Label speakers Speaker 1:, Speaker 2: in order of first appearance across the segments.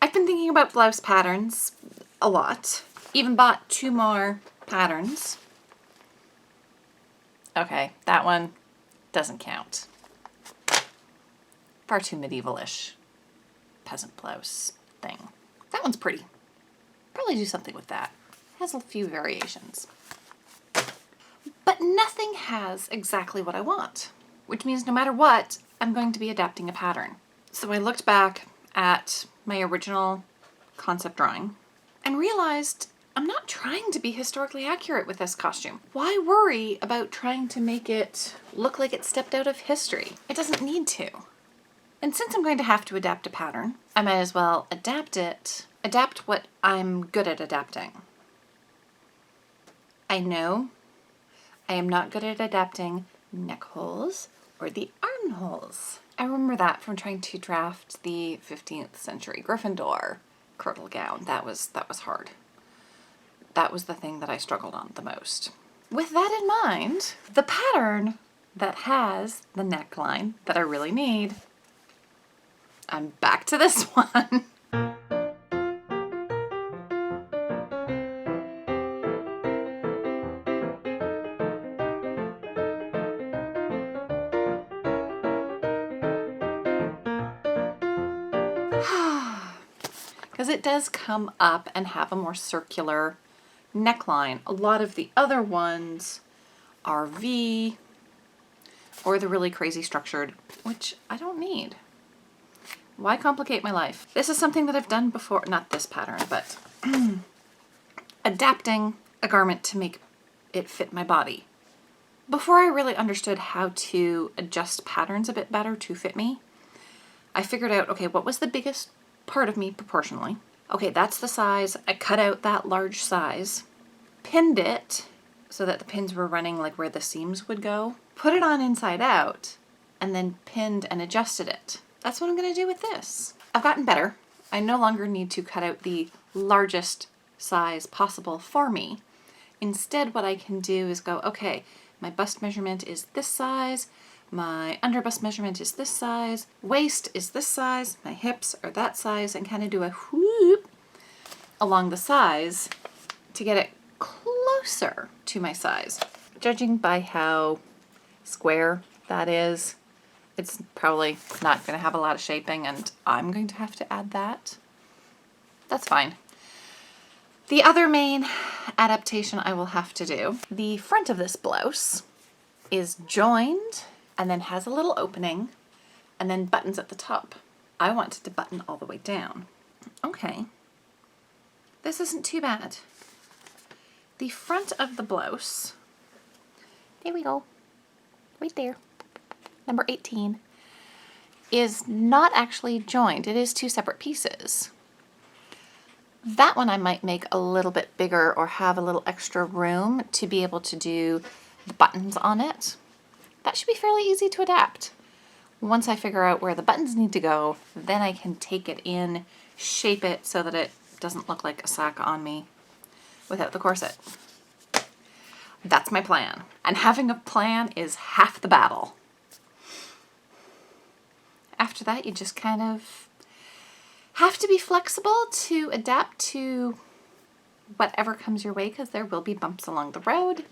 Speaker 1: I've been thinking about blouse patterns a lot. Even bought 2 more patterns. Okay, that one doesn't count. Far too medieval-ish peasant blouse thing. That one's pretty. Probably do something with that. Has a few variations. But nothing has exactly what I want, which means no matter what, I'm going to be adapting a pattern. So I looked back at my original concept drawing and realized I'm not trying to be historically accurate with this costume. Why worry about trying to make it look like it stepped out of history? It doesn't need to. And since I'm going to have to adapt a pattern, I might as well adapt what I'm good at adapting. I know I am not good at adapting neck holes or the armholes. I remember that from trying to draft the 15th century Gryffindor kirtle gown. That was hard. That was the thing that I struggled on the most. With that in mind, the pattern that has the neckline that I really need, I'm back to this one. Because it does come up and have a more circular neckline. A lot of the other ones are V or the really crazy structured, which I don't need. Why complicate my life? This is something that I've done before, not this pattern, but adapting a garment to make it fit my body. Before I really understood how to adjust patterns a bit better to fit me, I figured out, okay, what was the biggest part of me proportionally? Okay, that's the size. I cut out that large size, pinned it so that the pins were running like where the seams would go, put it on inside out, and then pinned and adjusted it. That's what I'm gonna do with this. I've gotten better. I no longer need to cut out the largest size possible for me. Instead, what I can do is go, okay, my bust measurement is this size, my under bust measurement is this size, waist is this size, my hips are that size, and kind of do a whoop along the size to get it closer to my size. Judging by how square that is, it's probably not going to have a lot of shaping, and I'm going to have to add that. That's fine. The other main adaptation I will have to do, the front of this blouse is joined and then has a little opening and then buttons at the top. I want it to button all the way down. Okay, this isn't too bad. The front of the blouse, there we go, right there. Number 18, is not actually joined. It is 2 separate pieces. That one I might make a little bit bigger or have a little extra room to be able to do the buttons on it. That should be fairly easy to adapt. Once I figure out where the buttons need to go, then I can take it in, shape it so that it doesn't look like a sack on me without the corset. That's my plan. And having a plan is half the battle. After that, you just kind of have to be flexible to adapt to whatever comes your way, because there will be bumps along the road.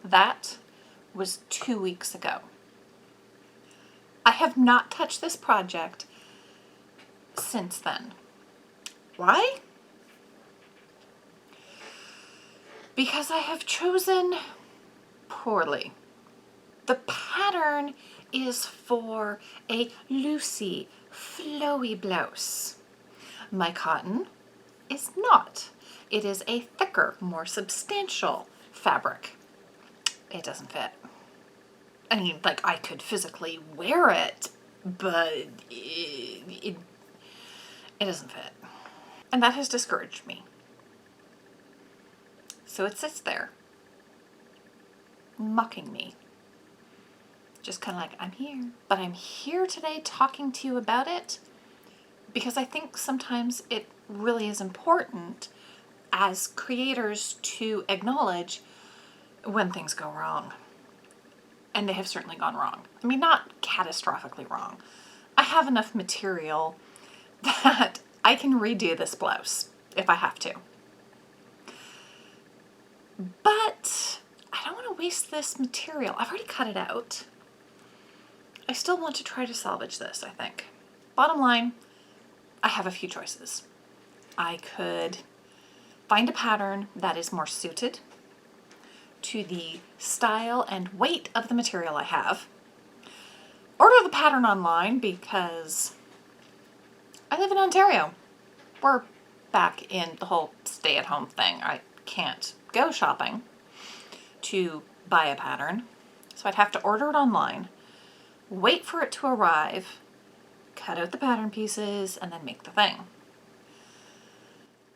Speaker 1: That was 2 weeks ago. I have not touched this project since then. Why? Because I have chosen poorly. The pattern is for a loosey, flowy blouse. My cotton is not. It is a thicker, more substantial fabric. It doesn't fit. I mean, like, I could physically wear it, but it doesn't fit. And that has discouraged me. So it sits there, mucking me. Just kind of like, I'm here. But I'm here today talking to you about it because I think sometimes it really is important as creators to acknowledge when things go wrong. And they have certainly gone wrong. I mean, not catastrophically wrong. I have enough material that I can redo this blouse if I have to. But I don't want to waste this material. I've already cut it out. I still want to try to salvage this, I think. Bottom line, I have a few choices. I could find a pattern that is more suited to the style and weight of the material I have. Order the pattern online because I live in Ontario. We're back in the whole stay-at-home thing. I can't go shopping to buy a pattern, so I'd have to order it online, wait for it to arrive, cut out the pattern pieces, and then make the thing.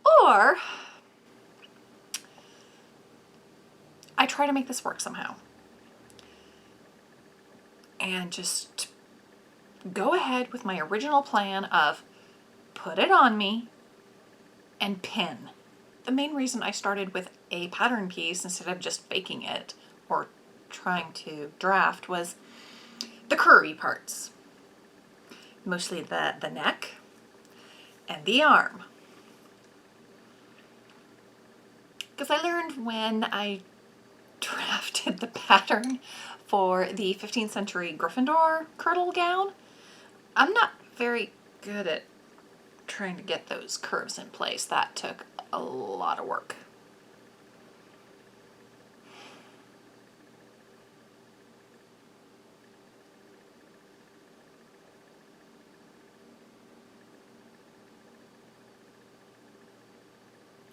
Speaker 1: Or I try to make this work somehow and just go ahead with my original plan of put it on me and pin. The main reason I started with a pattern piece instead of just faking it or trying to draft was the curvy parts, mostly the neck and the arm. Because I learned when I drafted the pattern for the 15th century Gryffindor kirtle gown, I'm not very good at trying to get those curves in place. That took a lot of work.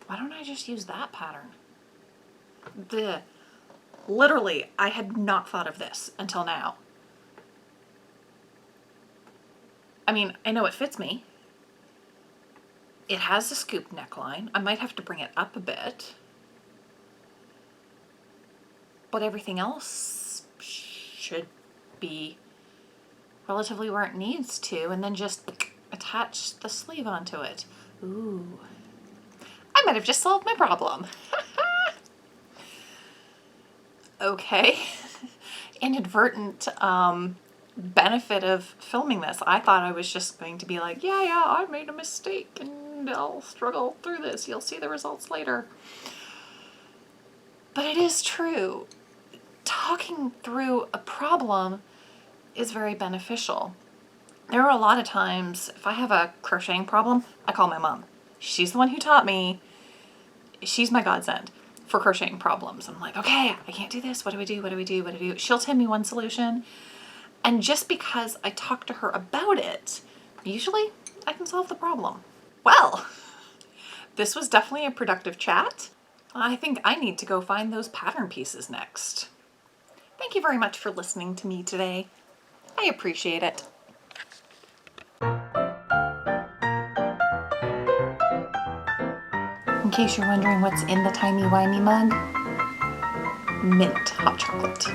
Speaker 1: Why don't I just use that pattern? Literally, I had not thought of this until now. I mean, I know it fits me. It has a scoop neckline. I might have to bring it up a bit. But everything else should be relatively where it needs to, and then just attach the sleeve onto it. Ooh. I might have just solved my problem. Okay. Inadvertent benefit of filming this. I thought I was just going to be like, yeah, I made a mistake and I'll struggle through this. You'll see the results later. But it is true. Talking through a problem is very beneficial. There are a lot of times, if I have a crocheting problem, I call my mom. She's the one who taught me. She's my godsend for crocheting problems. I'm like, okay, I can't do this. What do I do? What do we do? What do we do? She'll tell me one solution. And just because I talk to her about it, usually I can solve the problem. Well, this was definitely a productive chat. I think I need to go find those pattern pieces next. Thank you very much for listening to me today. I appreciate it. In case you're wondering what's in the timey-wimey mug, mint hot chocolate.